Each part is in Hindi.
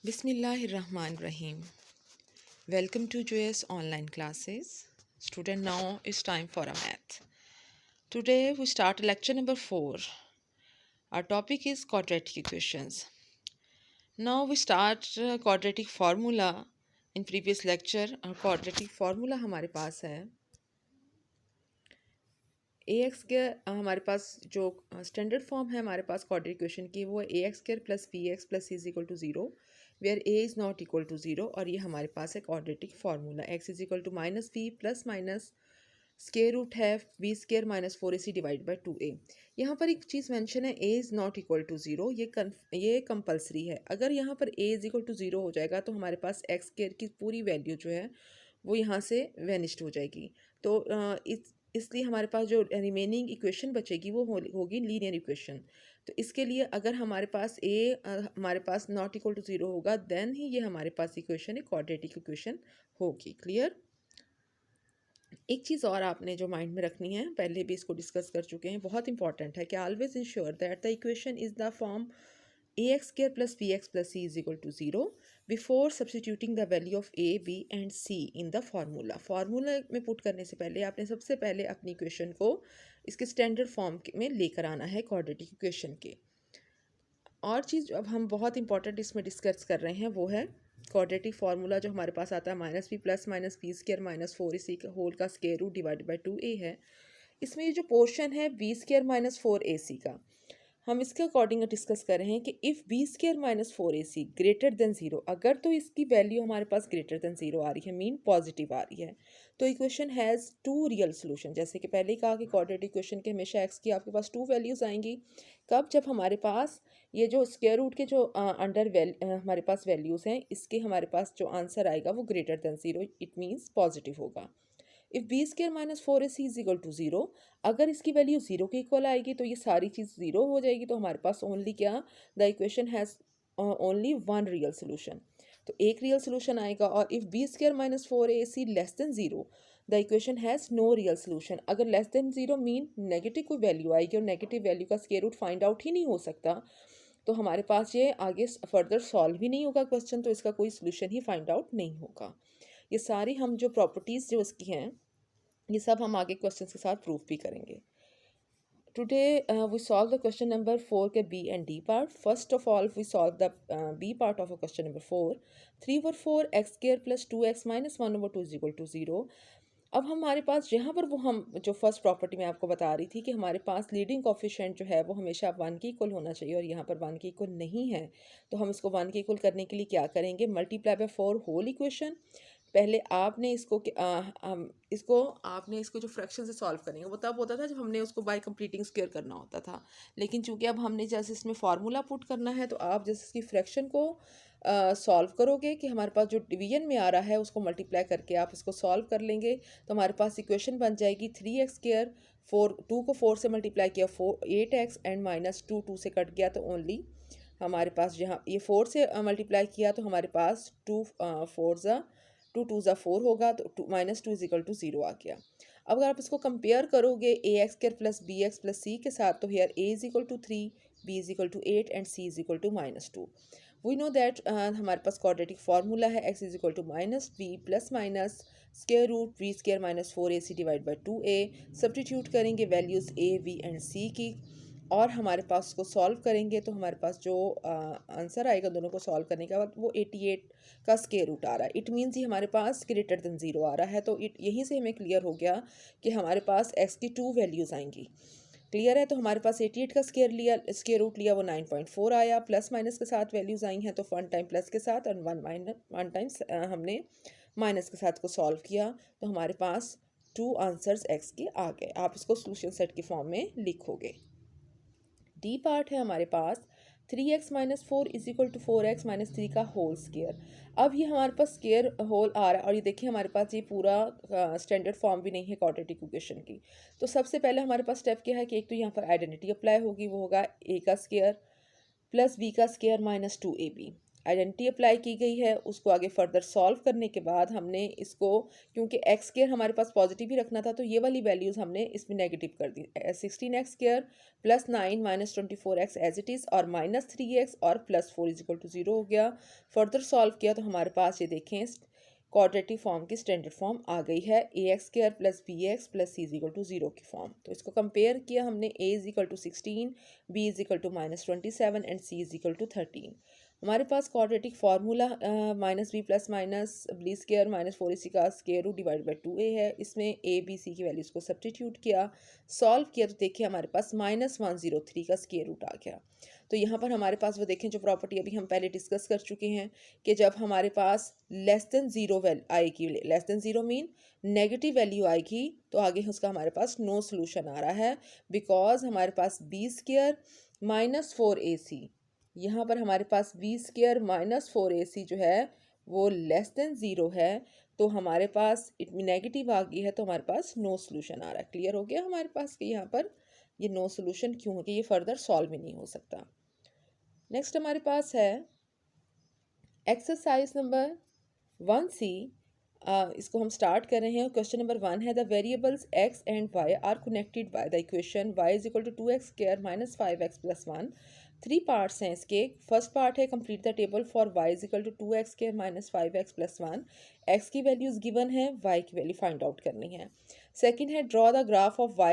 Bismillahirrahmanirrahim. Welcome to JS online classes. Student, now it's time for a math. Today we start lecture number 4. Our topic is quadratic equations. Now we start quadratic formula. In previous lecture quadratic formula हमारे पास है ax के हमारे पास जो स्टैंडर्ड फॉर्म है हमारे पास क्वाड्रेटिक इक्वेशन की वो a x square plus b x plus c is equal to zero where a is not equal to zero और ये हमारे पास है quadratic formula x is equal to minus b plus minus square root है b square minus four a c divide by two a. यहाँ पर एक चीज़ मेंशन है a is not equal to zero, ये कंपलसरी है। अगर यहाँ पर A is equal to zero हो जाएगा तो हमारे पास एक्स स्क्वायर की पूरी वैल्यू जो है वो यहाँ से वेनिस्ड हो जाएगी। तो इसलिए हमारे पास जो रिमेनिंग इक्वेशन बचेगी वो होगी लीनियर इक्वेशन। तो इसके लिए अगर हमारे पास हमारे पास नॉट इक्वल टू ज़ीरो होगा देन ही ये हमारे पास इक्वेशन है क्वाड्रेटिक इक्वेशन होगी। क्लियर। एक चीज़ और आपने जो माइंड में रखनी है, पहले भी इसको डिस्कस कर चुके हैं, बहुत इंपॉर्टेंट है कि always ensure that the equation is the form a x square plus b x plus c is equal to zero before substituting the value of a b and c in the formula. Formula में पुट करने से पहले आपने सबसे पहले अपनी इक्वेशन को इसके स्टैंडर्ड फॉर्म में लेकर आना है क्वाड्रेटिक इक्वेशन के। और चीज़ अब हम बहुत इंपॉर्टेंट इसमें डिस्कस कर रहे हैं वो है क्वाड्रेटिक फार्मूला जो हमारे पास आता है minus b plus minus b square minus four इसी का होल का square root divided by two a है। इसमें ये जो पोर्शन है b square minus four a c का, हम इसके अकॉर्डिंग डिस्कस कर रहे हैं कि if b square minus four a c greater than zero, अगर तो इसकी वैल्यू हमारे पास ग्रेटर देन ज़ीरो आ रही है मीन पॉजिटिव आ रही है तो equation has two real solution. जैसे कि पहले ही कहा कि क्वाड्रेटिक इक्वेशन के हमेशा एक्स की आपके पास टू वैल्यूज़ आएंगी। कब? जब हमारे पास ये जो स्क्वायर रूट के जो हमारे पास वैल्यूज़ हैं इसके हमारे पास जो आंसर आएगा वो greater than zero, it means positive होगा। If b square minus four a c is equal to zero, अगर इसकी वैल्यू ज़ीरो के इक्वल आएगी तो ये सारी चीज़ ज़ीरो हो जाएगी। तो हमारे पास ओनली क्या, the equation has only one real solution. तो एक रियल सोल्यूशन आएगा। और if b square minus four a c less than zero the equation has no real solution. अगर less than zero mean negative कोई वैल्यू आएगी और नेगेटिव वैल्यू का स्क्वायर रूट फाइंड आउट ही नहीं हो सकता तो हमारे पास ये आगे फर्दर सॉल्व ही नहीं होगा क्वेश्चन, तो इसका कोई सोल्यूशन ही फाइंड आउट नहीं होगा। ये सारी हम जो प्रॉपर्टीज़ जो इसकी हैं ये सब हम आगे क्वेश्चन के साथ प्रूफ भी करेंगे। Today we solve the question number 4 के b and d part. First of all we solve the b part of question number 4। 3/4 x square plus two x minus one over two is equal to zero. अब हमारे पास यहाँ पर वो हम जो फर्स्ट प्रॉपर्टी मैं आपको बता रही थी कि हमारे पास लीडिंग कोफिशिएंट जो है वो हमेशा वन के इक्वल होना चाहिए और यहाँ पर वन के इक्वल नहीं है। तो हम इसको वन के इक्वल करने के लिए क्या करेंगे, multiply by four whole equation. पहले आपने इसको जो फ्रैक्शन से सॉल्व करेंगे वो तब होता था जब हमने उसको बाय कंप्लीटिंग स्क्वायर करना होता था। लेकिन चूंकि अब हमने जैसे इसमें फार्मूला पुट करना है तो आप जैसे इसकी फ्रैक्शन को सॉल्व करोगे कि हमारे पास जो डिवीजन में आ रहा है उसको मल्टीप्लाई करके आप इसको सॉल्व कर लेंगे तो हमारे पास इक्वेशन बन जाएगी 3x²। फोर टू को फोर से मल्टीप्लाई किया 8x एंड माइनस टू से कट गया तो ओनली हमारे पास जहाँ ये फोर से मल्टीप्लाई किया तो हमारे पास टू ज़ा फोर होगा तो two minus two is equal to zero आ गया। अब अगर आप इसको कंपेयर करोगे a x square plus b x plus c के साथ तो here a is equal to 3, b is equal to 8 and c is equal to minus two. We know that हमारे पास क्वाड्रेटिक फार्मूला है x is equal to minus b plus minus square root b square minus four a c divide by two a. Substitute करेंगे values a b and c की और हमारे पास उसको सॉल्व करेंगे तो हमारे पास जो आंसर आएगा दोनों को सॉल्व करने के बाद वो 88 का स्क्वायर रूट आ रहा है। इट मीन्स ये हमारे पास ग्रेटर देन ज़ीरो आ रहा है। तो यहीं से हमें क्लियर हो गया कि हमारे पास एक्स की टू वैल्यूज़ आएंगी। क्लियर है। तो हमारे पास 88 का स्क्वायर रूट लिया वो 9.4 आया, प्लस माइनस के साथ वैल्यूज़ आई हैं तो वन टाइम प्लस के साथ और वन टाइम्स हमने माइनस के साथ को सॉल्व किया तो हमारे पास टू आंसर्स एक्स के आ गए। आप इसको सोल्यूशन सेट की फॉर्म में लिखोगे। डी पार्ट है हमारे पास 3x minus four is equal to 4x minus three का होल स्क्वायर। अब ये हमारे पास स्क्वायर होल आ रहा है और ये देखिए हमारे पास ये पूरा स्टैंडर्ड फॉर्म भी नहीं है क्वाड्रेटिक इक्वेशन की। तो सबसे पहले हमारे पास स्टेप क्या है कि एक तो यहाँ पर आइडेंटिटी अप्लाई होगी, वो होगा a का स्क्वायर प्लस b का square minus two a b. Identity apply की गई है, उसको आगे फर्दर सॉल्व करने के बाद हमने इसको, क्योंकि एक्स स्क्वायर हमारे पास पॉजिटिव ही रखना था, तो ये वाली वैल्यूज़ हमने इसमें नेगेटिव कर दी। 16x square plus 9 minus 24x as it is और माइनस 3x और प्लस 4 इज इक्वल टू 0 हो गया। फर्दर सॉल्व किया तो हमारे पास ये देखें क्वाड्रेटिक फॉर्म की स्टैंडर्ड फॉर्म आ गई है, a x square plus b x plus c is equal to 0 की फॉर्म। तो इसको कंपेयर किया हमने, a is equal to 16, b is equal to minus 27 and c is equal to 13। हमारे पास quadratic formula minus b plus minus b square minus 4ac का square root divide by 2a है। इसमें ए बी सी की वैल्यूज़ को सब्स्टिट्यूट किया, सॉल्व किया तो देखिए हमारे पास माइनस 103 का स्क्वायर रूट आ गया। तो यहाँ पर हमारे पास वो देखें जो प्रॉपर्टी अभी हम पहले डिस्कस कर चुके हैं कि जब हमारे पास लेस देन ज़ीरो आएगी, less than zero mean negative value आएगी, तो आगे उसका हमारे पास नो सोल्यूशन आ रहा है, बिकॉज हमारे पास बी स्क्वायर माइनस 4ac, यहाँ पर हमारे पास बी स्क्वायर माइनस 4ac जो है वो लेस देन ज़ीरो है, तो हमारे पास इट नेगेटिव आ गई है, तो हमारे पास नो सोल्यूशन आ रहा है। क्लियर हो गया हमारे पास कि यहाँ पर ये नो सोल्यूशन क्यों है, कि ये फर्दर सॉल्व ही नहीं हो सकता। नेक्स्ट हमारे पास है एक्सरसाइज नंबर 1c। इसको हम स्टार्ट कर रहे हैं। क्वेश्चन नंबर 1 है the variables x and y are connected by the equation y is equal to 2x square minus 5x plus 1। 3 parts हैं इसके। फर्स्ट पार्ट है complete the table for y is equal to 2x square minus 5x plus 1। x की वैल्यूज गिवन है, y की वैल्यू फाइंड आउट करनी है। सेकंड है draw the graph of y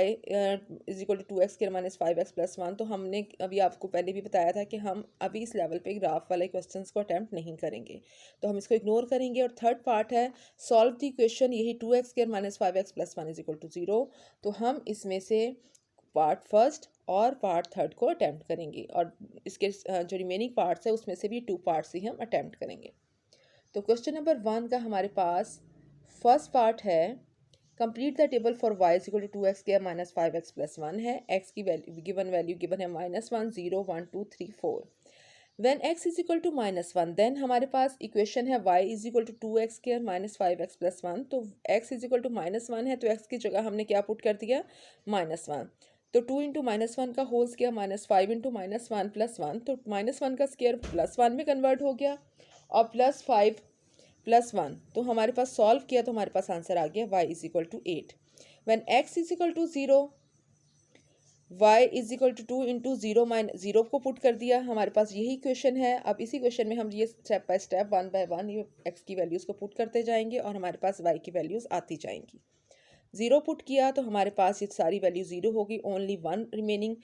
is equal to 2x square minus 5x plus 1। तो हमने अभी आपको पहले भी बताया था कि हम अभी इस लेवल पे ग्राफ वाले क्वेश्चन को अटैम्प्ट नहीं करेंगे, तो हम इसको इग्नोर करेंगे। और थर्ड पार्ट है सॉल्व द इक्वेशन, यही 2x square minus 5x plus 1 is equal to 0। तो हम इसमें से पार्ट फर्स्ट और पार्ट थर्ड को अटैम्प्ट करेंगे, और इसके जो रिमेनिंग पार्ट्स है उसमें से भी 2 पार्ट्स ही हम अटैम्प्ट करेंगे। तो क्वेश्चन नंबर 1 का हमारे पास फर्स्ट पार्ट है complete the table for y is equal to 2x square minus 5x plus 1 है। x की वैल्यू गिवन है minus 1 0 1 2 3 4। When x is equal to minus 1 then हमारे पास इक्वेशन है y is equal to 2x square minus 5x plus 1। तो x is equal to minus 1 है, तो x की जगह हमने क्या पुट कर दिया, माइनस 1। तो 2 इंटू माइनस 1 का whole square minus 5 into minus 1 plus 1, तो माइनस 1 का स्क्वायर प्लस 1 में कन्वर्ट हो गया, और प्लस 5 प्लस 1। तो हमारे पास सॉल्व किया तो हमारे पास आंसर आ गया y is equal to 8। When x is equal to 0, y is equal to 2 into 0 minus 0 को पुट कर दिया, हमारे पास यही क्वेश्चन है। अब इसी क्वेश्चन में हम ये स्टेप बाय स्टेप 1 बाय 1 ये x की वैल्यूज़ को पुट करते जाएंगे और हमारे पास y की वैल्यूज़ आती जाएंगी। 0 पुट किया तो हमारे पास ये सारी वैल्यू 0 होगी, ओनली 1 रिमेनिंग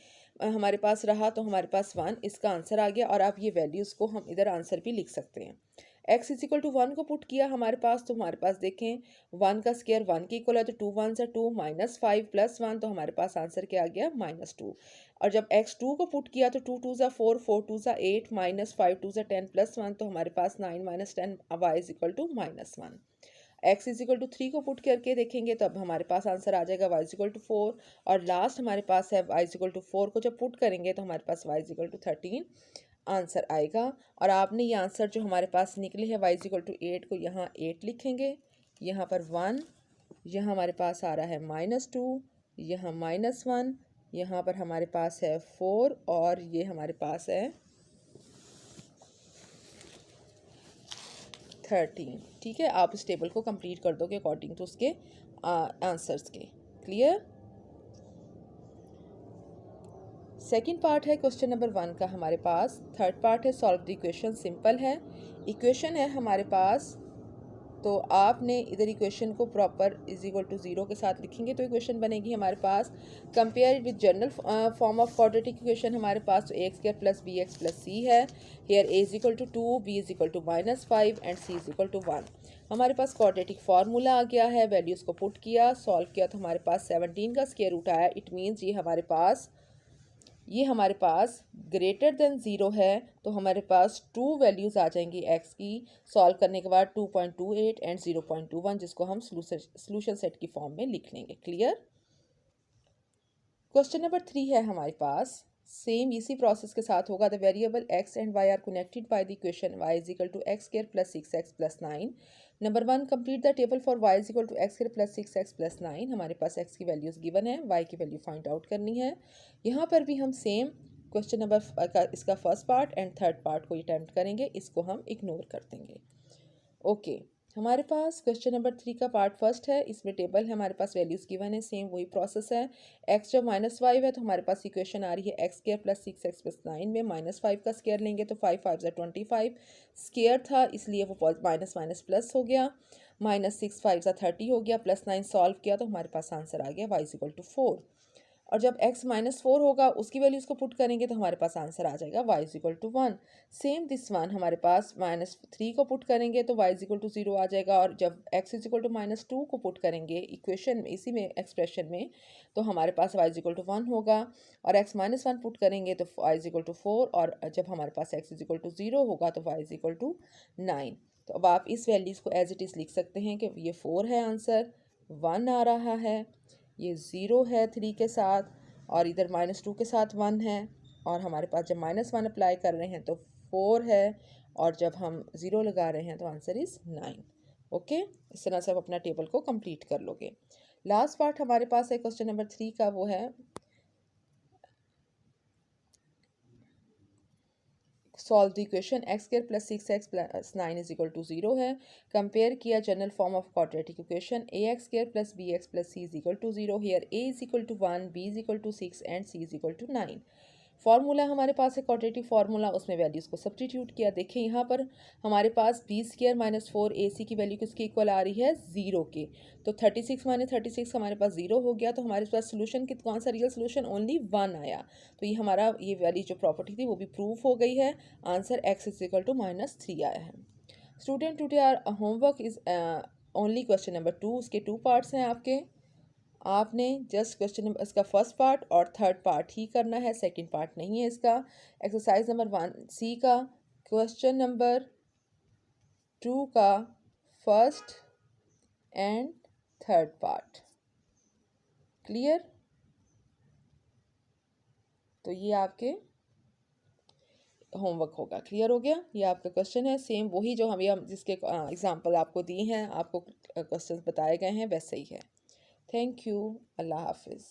हमारे पास रहा, तो हमारे पास 1 इसका आंसर आ गया। और आप ये वैल्यूज़ को हम इधर आंसर भी लिख सकते हैं। x इज इक्वल टू 1 को पुट किया हमारे पास, तो हमारे पास देखें 1 का स्क्वायर 1 के इक्वल है, तो 2 1 से 2 माइनस 5 प्लस 1, तो हमारे पास आंसर क्या आ गया, माइनस 2। और जब x 2 को पुट किया तो 2 2 ज़ा 4 4 2 ज़ा 8 माइनस 5 2 ज़ा 10 प्लस 1, तो हमारे पास 9 minus 10 y is equal to minus 1। x is equal to 3 को पुट करके देखेंगे तो अब हमारे पास आंसर आ जाएगा y इज इक्वल टू 4। और लास्ट हमारे पास है y इज इक्वल टू 4 को जब पुट करेंगे तो हमारे पास y is equal to 13 answer आएगा। और आपने ये आंसर जो हमारे पास निकले हैं y इज इक्वल टू 8 को यहाँ 8 लिखेंगे, यहाँ पर 1, यहाँ हमारे पास आ रहा है माइनस 2, यहाँ माइनस 1, यहाँ पर हमारे पास है 4, और ये हमारे पास है 13। ठीक है, आप इस टेबल को कंप्लीट कर दोगे अकॉर्डिंग टू उसके आंसर्स के। क्लियर। सेकंड पार्ट है क्वेश्चन नंबर 1 का हमारे पास। थर्ड पार्ट है सॉल्व द इक्वेशन। सिंपल है, इक्वेशन है हमारे पास, तो आपने इधर इक्वेशन को प्रॉपर इज इक्वल टू 0 के साथ लिखेंगे तो इक्वेशन बनेगी हमारे पास। Compare with general form of quadratic equation हमारे पास तो a x square plus b x plus c है। Here a is equal to 2, b is equal to minus 5 and c is equal to 1। हमारे पास क्वाड्रेटिक फार्मूला आ गया है, वैल्यूज़ को पुट किया, सॉल्व किया तो हमारे पास 17 का स्क्वायर रूट आया। इट मीन्स ये हमारे पास ग्रेटर देन 0 है, तो हमारे पास 2 वैल्यूज़ आ जाएंगी x की। सॉल्व करने के बाद 2.28 एंड 0.21, जिसको हम सॉल्यूशन सेट की फॉर्म में लिख लेंगे। क्लियर। क्वेश्चन नंबर 3 है हमारे पास, सेम इसी प्रोसेस के साथ होगा। The variable x and y are connected by the equation y is equal to x square plus 6x plus 9। Number 1 complete the table for y is equal to x square plus 6x plus 9। हमारे पास x की वैल्यूज़ गिवन है, y की वैल्यू फाइंड आउट करनी है। यहाँ पर भी हम सेम क्वेश्चन नंबर का इसका first part and third part को अटैम्प्ट करेंगे, इसको हम इग्नोर कर देंगे। ओके, हमारे पास क्वेश्चन नंबर 3 का पार्ट फर्स्ट है, इसमें टेबल है, हमारे पास वैल्यूज़ गिवन है, सेम वही प्रोसेस है। एक्स जब -5 है तो हमारे पास इक्वेशन आ रही है x square plus 6x plus 9 में -5 का स्क्वायर लेंगे तो 5 5 25 स्क्वायर था इसलिए वो माइनस माइनस प्लस हो गया, -6 5 30 हो गया, +9 सॉल्व किया तो हमारे पास आंसर आ गया y=4। और जब x -4 होगा उसकी वैल्यूज़ को पुट करेंगे तो हमारे पास आंसर आ जाएगा y=1। सेम दिस वन हमारे पास -3 को पुट करेंगे तो y=0 आ जाएगा, और जब x=-2 को पुट करेंगे इक्वेशन में, इसी में एक्सप्रेशन में, तो हमारे पास y=1 होगा, और x-1 पुट करेंगे तो y=4, और जब हमारे पास x=0 होगा तो y=9। तो अब आप इस वैल्यूज़ को एज इट इज़ लिख सकते हैं कि ये 4 है आंसर, 1 आ रहा है, ये 0 है 3 के साथ, और इधर -2 के साथ 1 है, और हमारे पास जब -1 अप्लाई कर रहे हैं तो 4 है, और जब हम 0 लगा रहे हैं तो आंसर इज़ 9। ओके, इस तरह से आप अपना टेबल को कंप्लीट कर लोगे। लास्ट पार्ट हमारे पास है क्वेश्चन नंबर 3 का, वो है solve the equation x square plus 6x plus 9 =0 है। कंपेयर किया general form of quadratic equation ax square plus bx plus c =0, here a =1, b =6 and c =9। Formula हमारे पास है क्वाड्रेटिक फार्मूला, उसमें वैल्यूज़ को सब्स्टिट्यूट किया। देखिए यहाँ पर हमारे पास बी स्क्वायर -4 ac की वैल्यू किसके इक्वल आ रही है, 0 के, तो 36 36 हमारे पास 0 हो गया, तो हमारे पास सोल्यूशन कौन सा रियल सोल्यूशन, ओनली 1 आया। तो ये हमारा ये वैल्यू जो प्रॉपर्टी थी वो भी प्रूफ हो गई है, आंसर x=-3 आया है। Student today our homework is only question number 2, उसके 2 पार्ट्स हैं आपके। आपने जस्ट क्वेश्चन नंबर इसका फर्स्ट पार्ट और थर्ड पार्ट ही करना है, सेकंड पार्ट नहीं है इसका। एक्सरसाइज नंबर 1C का क्वेश्चन नंबर 2 का first and third part clear. तो ये आपके होमवर्क होगा, क्लियर हो गया। ये आपका क्वेश्चन है, सेम वही जो हम जिसके एग्जांपल आपको दिए हैं, आपको क्वेश्चंस बताए गए हैं, वैसे ही है। थैंक यू, अल्लाह हाफिज़।